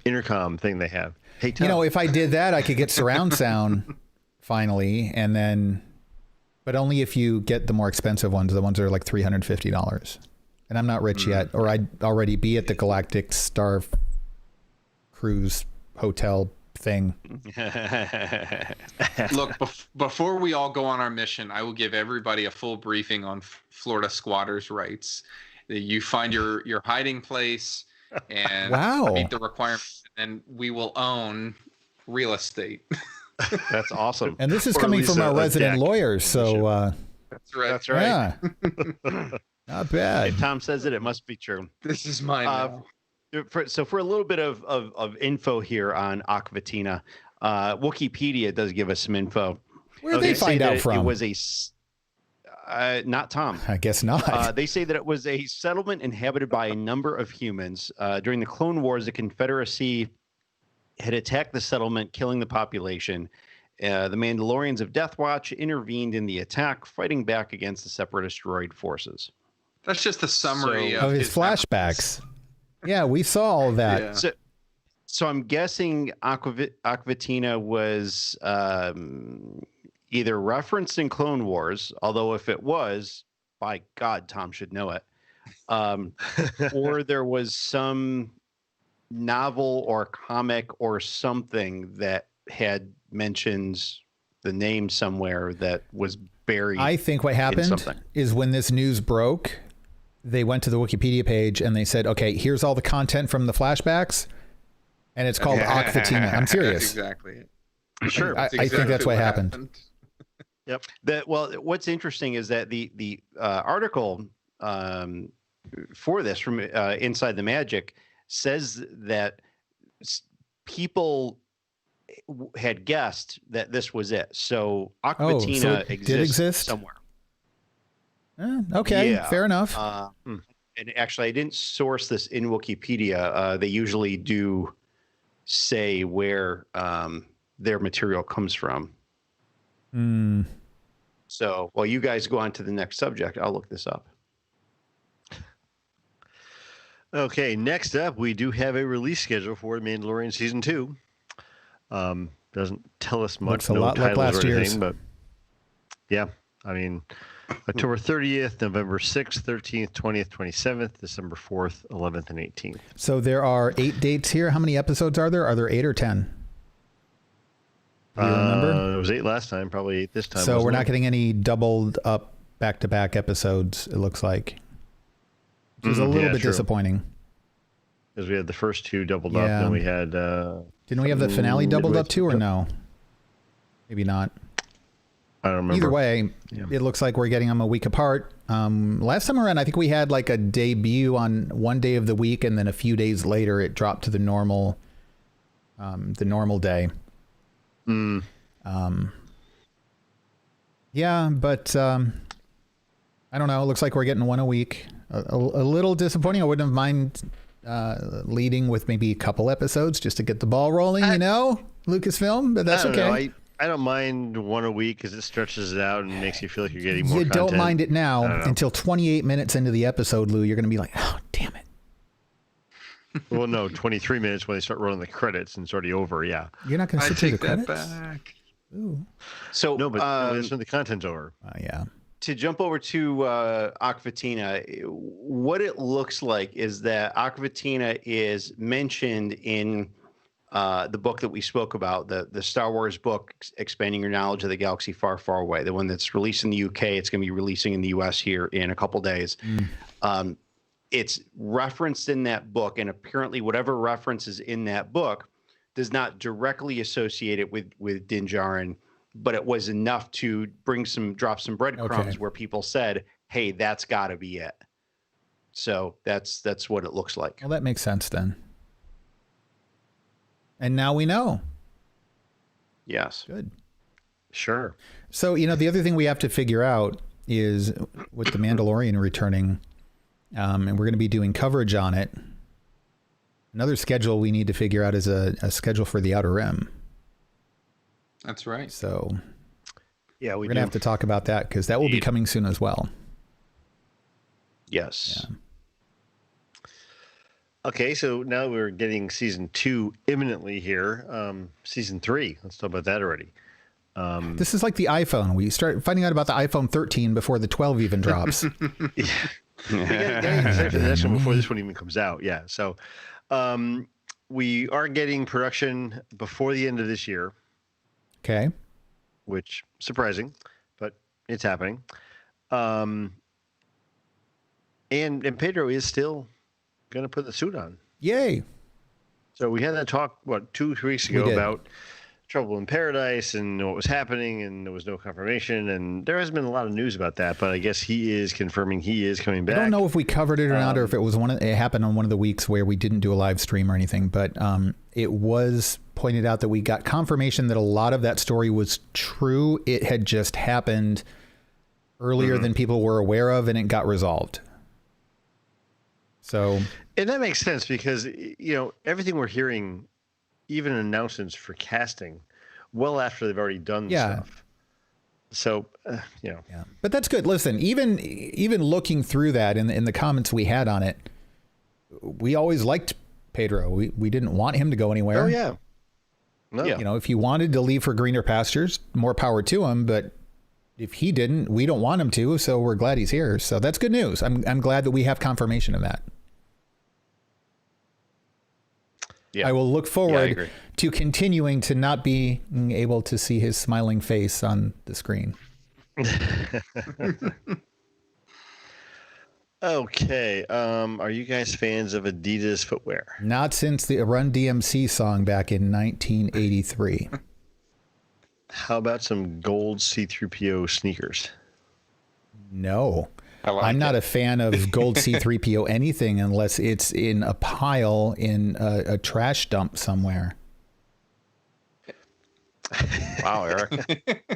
intercom thing they have. Hey, Tom. If I did that, I could get surround sound finally, and then, but only if you get the more expensive ones, the ones that are like $350. And I'm not rich yet, or I'd already be at the Galactic Starcruiser Hotel thing. Look, before we all go on our mission, I will give everybody a full briefing on Florida squatters' rights. You find your hiding place and meet the requirements, and we will own real estate. That's awesome. And this is coming from our resident lawyers, so that's right. That's right. yeah, not bad. If Tom says it, it must be true. This is mine now. For a little bit of info here on Aquatina, Wikipedia does give us some info. Where did they find out from? It was not Tom. I guess not. They say that it was a settlement inhabited by a number of humans. During the Clone Wars, the Confederacy had attacked the settlement, killing the population. The Mandalorians of Death Watch intervened in the attack, fighting back against the Separatist droid forces. That's just a summary of his flashbacks. Yeah, we saw all of that. Yeah. So I'm guessing Aquatina was either referenced in Clone Wars, although if it was, by God, Tom should know it, or there was some novel or comic or something that had mentions the name somewhere that was buried. I think what happened is when this news broke, they went to the Wikipedia page and they said, okay, here's all the content from the flashbacks, and it's called Aquatina. I'm serious. That's exactly it. Sure. I think that's what happened. Yep. Well, what's interesting is that the article for this from Inside the Magic says that people had guessed that this was it. So Aquatina so it did exist somewhere. Okay, yeah. Fair enough. And actually, I didn't source this in Wikipedia. They usually do say where their material comes from. So while you guys go on to the next subject, I'll look this up. Okay, next up, we do have a release schedule for Mandalorian Season 2. Doesn't tell us much. Looks a lot like last year's. But yeah, I mean, October 30th, November 6th, 13th, 20th, 27th, December 4th, 11th, and 18th. So there are 8 dates here. How many episodes are there? Are there 8 or 10? Do you remember? It was 8 last time, probably 8 this time. So we're not getting any doubled up back-to-back episodes, it looks like. Which is a little bit disappointing. Because we had the first 2 doubled up, and we had... Didn't we have the finale doubled up too, or no? Maybe not. I don't remember. Either way, it looks like we're getting them a week apart. Last time around, I think we had like a debut on one day of the week, and then a few days later, it dropped to the normal day. Yeah, but I don't know. It looks like we're getting one a week. A little disappointing. I wouldn't have mind leading with maybe a couple episodes just to get the ball rolling, Lucasfilm, but that's okay. I don't mind one a week because it stretches it out and makes you feel like you're getting more content. You don't mind it now until 28 minutes into the episode, Lou. You're going to be like, oh, damn it. Well, no, 23 minutes when they start rolling the credits and it's already over, yeah. You're not going to sit through the credits? Back. Ooh. So, no, but that's when the content's over. Yeah. To jump over to Aquatina, what it looks like is that Aquatina is mentioned in the book that we spoke about, the Star Wars book, Expanding Your Knowledge of the Galaxy Far, Far Away, the one that's released in the UK. It's going to be releasing in the US here in a couple days. It's referenced in that book, and apparently whatever reference is in that book does not directly associate it with Din Djarin, but it was enough to drop some breadcrumbs where people said, hey, that's got to be it. So that's what it looks like. Well, that makes sense then. And now we know. Yes. Good. Sure. So, the other thing we have to figure out is with the Mandalorian returning, and we're going to be doing coverage on it. Another schedule we need to figure out is a schedule for the Outer Rim. That's right. So, yeah, we're going to have to talk about that because that will be coming soon as well. Yes. Yeah. Okay, so now we're getting season 2 imminently here. Season 3, let's talk about that already. This is like the iPhone. We start finding out about the iPhone 13 before the 12 even drops. Yeah. We got excited for the next one before this one even comes out. Yeah. So we are getting production before the end of this year, Okay. which surprising, but it's happening. And Pedro is still going to put the suit on. Yay. So we had that talk, 2-3 weeks ago about Trouble in Paradise and what was happening, and there was no confirmation, and there hasn't been a lot of news about that, but I guess he is confirming he is coming back. I don't know if we covered it or not, or if it was it happened on one of the weeks where we didn't do a live stream or anything, but it was pointed out that we got confirmation that a lot of that story was true. It had just happened earlier than people were aware of, and it got resolved. So, and that makes sense because, everything we're hearing, even announcements for casting, well after they've already done stuff. So, Yeah, but that's good. Listen, even looking through that in the comments we had on it, we always liked Pedro. We didn't want him to go anywhere. Oh yeah. No. Yeah. If he wanted to leave for greener pastures, more power to him. But if he didn't, we don't want him to. So we're glad he's here. So that's good news. I'm glad that we have confirmation of that. Yeah. I will look forward to continuing to not being able to see his smiling face on the screen. Okay. Are you guys fans of Adidas footwear? Not since the Run DMC song back in 1983. How about some gold C-3PO sneakers? No. I'm not a fan of gold C-3PO anything unless it's in a pile in a trash dump somewhere. Wow, Eric.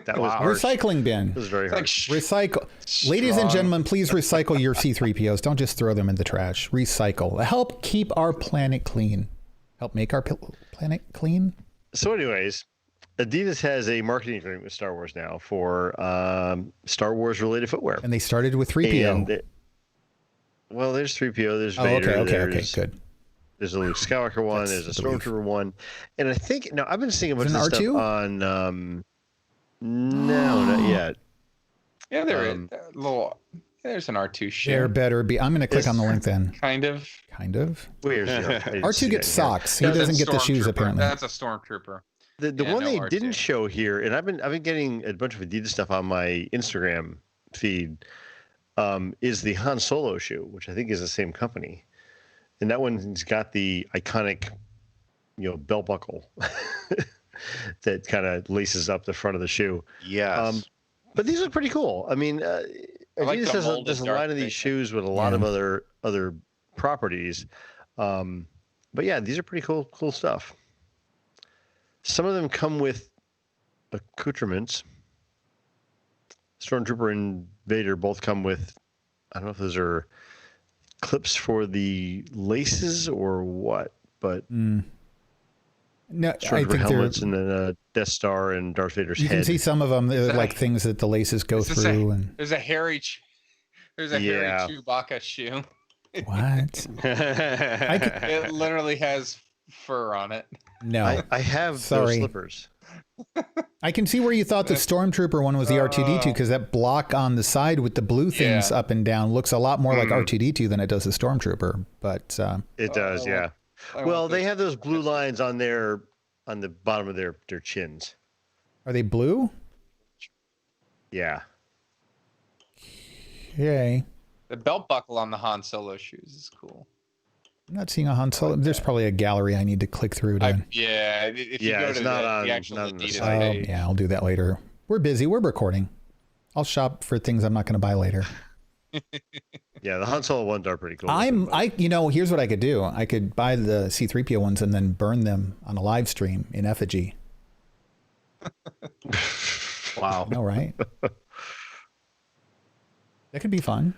That was harsh. Recycling bin. It was very harsh. Recycle. Ladies and gentlemen, please recycle your C-3POs. Don't just throw them in the trash. Recycle. Help keep our planet clean. Help make our planet clean. So anyways, Adidas has a marketing agreement with Star Wars now for Star Wars related footwear. And they started with 3PO. Well, there's 3PO, there's Vader, okay, good. There's a Luke Skywalker one, there's a Stormtrooper one. And I think, I've been seeing a bunch of stuff on, no, not yet. Yeah, there's an R2 ship. There better be. I'm going to click on the link then. Kind of. Where's R2 gets socks. He doesn't get the shoes, apparently. That's a Stormtrooper. The one they didn't show here, and I've been getting a bunch of Adidas stuff on my Instagram feed, is the Han Solo shoe, which I think is the same company, and that one's got the iconic, belt buckle that kind of laces up the front of the shoe. Yes, but these are pretty cool. I mean, Adidas does a line of these shoes with a lot of other properties, but yeah, these are pretty cool stuff. Some of them come with accoutrements. Stormtrooper and Vader both come with, I don't know if those are clips for the laces or what, but no, I think helmets and then a Death Star and Darth Vader's head. You can see some of them, they're like things that the laces go through. There's a hairy Chewbacca shoe. What? It literally has fur on it. No, I have those slippers. I can see where you thought the Stormtrooper one was the R2-D2 because that block on the side with the blue things up and down looks a lot more like R2-D2 than it does the Stormtrooper. But it does, yeah. Well, they have those blue lines on the bottom of their chins. Are they blue? Yeah. Okay. The belt buckle on the Han Solo shoes is cool. I'm not seeing a Han Solo. There's probably a gallery I need to click through to. If you go to the actual Adidas page. Yeah, I'll do that later. We're busy. We're recording. I'll shop for things I'm not going to buy later. Yeah, the Han Solo ones are pretty cool. Here's what I could do. I could buy the C-3PO ones and then burn them on a live stream in effigy. Wow. All right. That could be fun.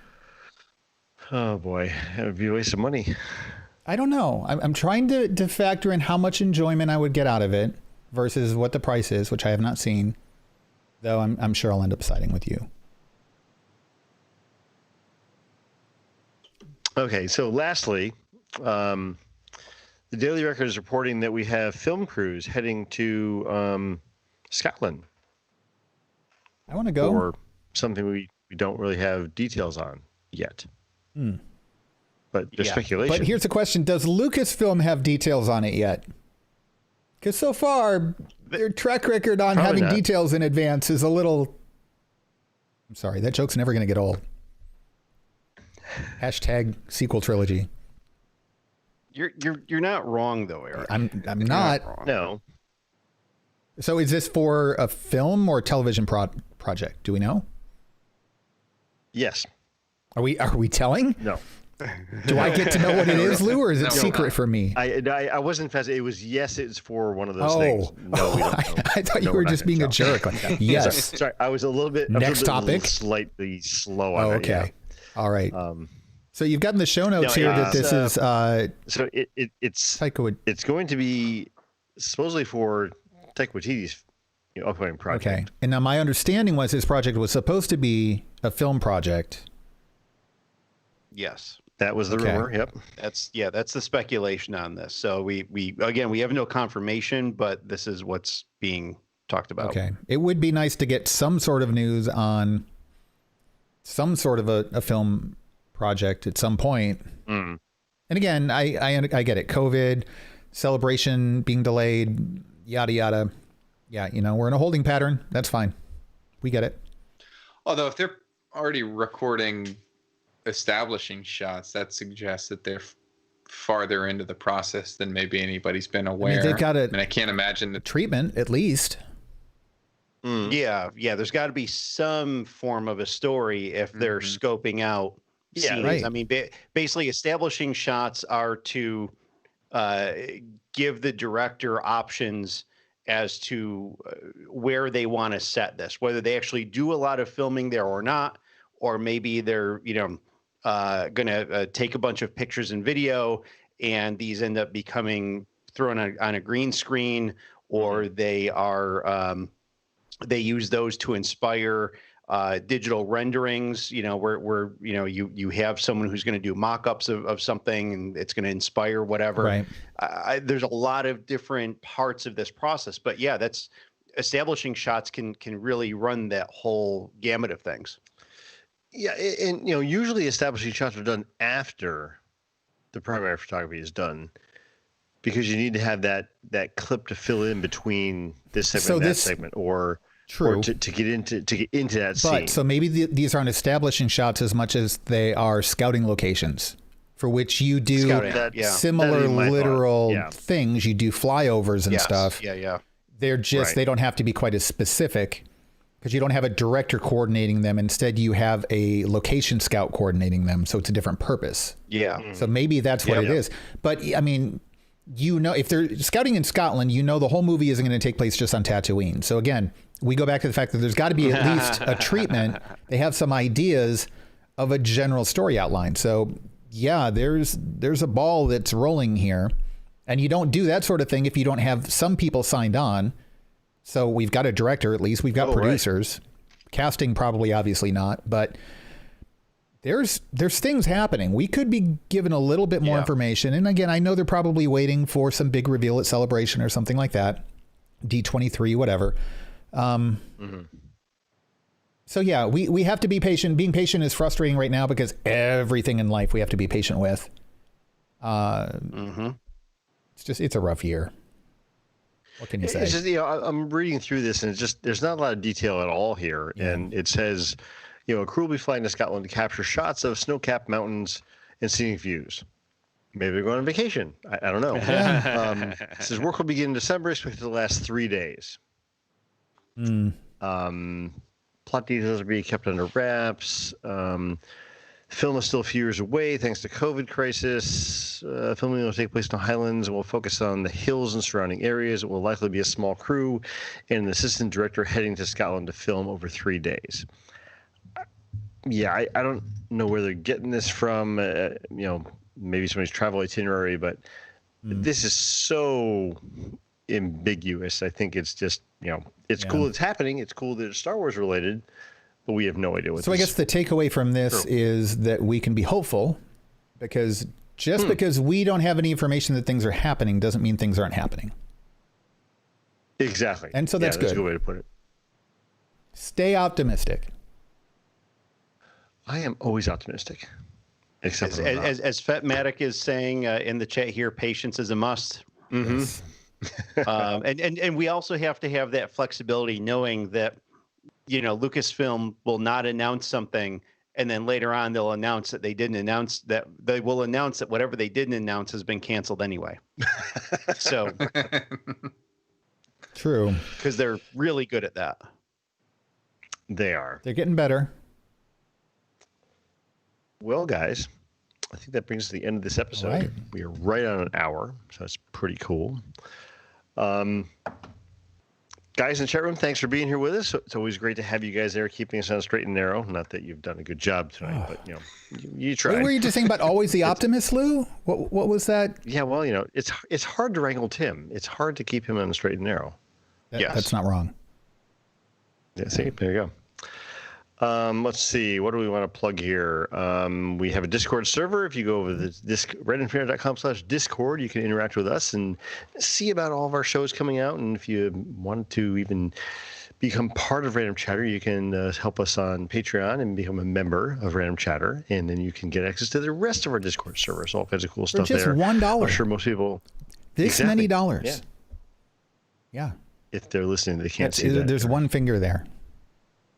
Oh boy, that would be a waste of money. I don't know. I'm trying to factor in how much enjoyment I would get out of it versus what the price is, which I have not seen. Though I'm sure I'll end up siding with you. Okay, so lastly, the Daily Record is reporting that we have film crews heading to Scotland. I want to go. Or something we don't really have details on yet. but there's speculation. But here's the question: does Lucasfilm have details on it yet? Because so far, their track record on having details in advance is a little. I'm sorry, that joke's never going to get old. Hashtag sequel trilogy. You're not wrong though, Eric. I'm not. Wrong. No. So is this for a film or television project? Do we know? Yes. Are we telling? No. Do I get to know what it is, Lou, or is it secret for me? I wasn't fascinated. It was yes. It's for one of those things. No, we don't know. I thought you were just being a jerk. Like, yes. Sorry, I was a little bit. Next topic. Slightly slow on it. Okay. Yeah. All right. So you've got in the show notes here that this is. So it's Taika. It's going to be supposedly for Taika Waititi's upcoming project. Okay. And now my understanding was this project was supposed to be a film project. Yes. That was the rumor. Yep. That's the speculation on this. So we have no confirmation, but this is what's being talked about. Okay. It would be nice to get some sort of news on some sort of a film project at some point. And again, I get it. COVID, Celebration being delayed, yada yada. Yeah, we're in a holding pattern. That's fine. We get it. Although if they're already recording establishing shots, that suggests that they're farther into the process than maybe anybody's been aware. They've got I can't imagine the treatment at least. Yeah. There's got to be some form of a story if they're scoping out scenes. Right. I mean, basically, establishing shots are to give the director options as to where they want to set this, whether they actually do a lot of filming there or not, or maybe they're going to take a bunch of pictures and video, and these end up becoming thrown on a green screen, or they are they use those to inspire digital renderings. Where you have someone who's going to do mock-ups of something, and it's going to inspire whatever. Right. There's a lot of different parts of this process, but yeah, that's establishing shots can really run that whole gamut of things. Yeah, and usually establishing shots are done after the primary photography is done, because you need to have that clip to fill in between this segment and that segment, or to get into that scene. But so maybe these aren't establishing shots as much as they are scouting locations, for which you do similar literal things. You do flyovers and stuff. Yeah. They're just they don't have to be quite as specific, because you don't have a director coordinating them. Instead, you have a location scout coordinating them. So it's a different purpose. Yeah. So maybe that's what it is. But I mean, if they're scouting in Scotland, the whole movie isn't going to take place just on Tatooine. So again, we go back to the fact that there's got to be at least a treatment. They have some ideas of a general story outline. So yeah, there's a ball that's rolling here, and you don't do that sort of thing if you don't have some people signed on. So we've got a director, at least we've got producers, casting probably, obviously not, but there's things happening. We could be given a little bit more information. And again, I know they're probably waiting for some big reveal at Celebration or something like that. D23, whatever. So yeah, we have to be patient. Being patient is frustrating right now because everything in life we have to be patient with. It's a rough year. What can you say? It's just, I'm reading through this, and there's not a lot of detail at all here. And it says, a crew will be flying to Scotland to capture shots of snow-capped mountains and scenic views. Maybe they're going on vacation. I don't know. It says work will begin in December, expected to last 3 days. Plot details are being kept under wraps. Film is still a few years away thanks to COVID crisis. Filming will take place in the Highlands and will focus on the hills and surrounding areas. It will likely be a small crew and an assistant director heading to Scotland to film over 3 days. I don't know where they're getting this from. Maybe somebody's travel itinerary, but this is so ambiguous. I think it's just, it's cool it's happening. It's cool that it's Star Wars related, but we have no idea what. So I guess the takeaway from this is that we can be hopeful, because just because we don't have any information that things are happening doesn't mean things aren't happening. Exactly. And so that's good. That's a good way to put it. Stay optimistic. I am always optimistic. Except as Fetmatic is saying in the chat here, patience is a must. Mm-hmm. Yes. And we also have to have that flexibility, knowing that, you know, Lucasfilm will not announce something and then later on they'll announce that they didn't announce that. They will announce that whatever they didn't announce has been canceled anyway. So True. because they're really good at that. they are. They're getting better. Well, guys, I think that brings us to the end of this episode. All right. We are right on an hour, so that's pretty cool. Guys in the chat room, thanks for being here with us. It's always great to have you guys there, keeping us on straight and narrow. Not that you've done a good job tonight, but you know, you tried. What were you just saying about always the optimist, Lou? What was that? Yeah, well, you know, it's hard to wrangle Tim. It's hard to keep him on the straight and narrow. Yes. That's not wrong. Yeah, see, there you go. Let's see. What do we want to plug here? We have a Discord server. If you go over the randomtrader.com/Discord, you can interact with us and see about all of our shows coming out. And if you want to even become part of Random Chatter, you can help us on Patreon and become a member of Random Chatter. And then you can get access to the rest of our Discord servers, all kinds of cool stuff just there. $1. I'm sure most people... This Exactly. many dollars. Yeah. Yeah. If they're listening, they can't see that. There's one finger there.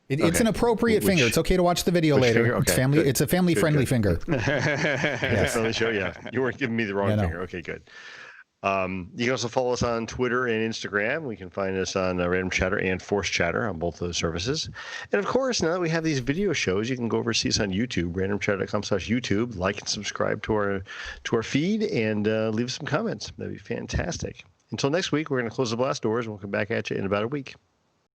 It's Okay. an appropriate Which- finger. It's okay to watch the video later. finger? It's Okay, family. good. It's a family-friendly Good. finger. Definitely show. Yeah, you weren't giving me the wrong Yeah, no. finger. Okay, good. You can also follow us on Twitter and Instagram. We can find us on Random Chatter and Force Chatter on both of those services. And of course, now that we have these video shows, you can go over and see us on YouTube, randomchatter.com/YouTube. Like and subscribe to our feed and leave some comments. That'd be fantastic. Until next week, we're going to close the blast doors and we'll come back at you in about a week.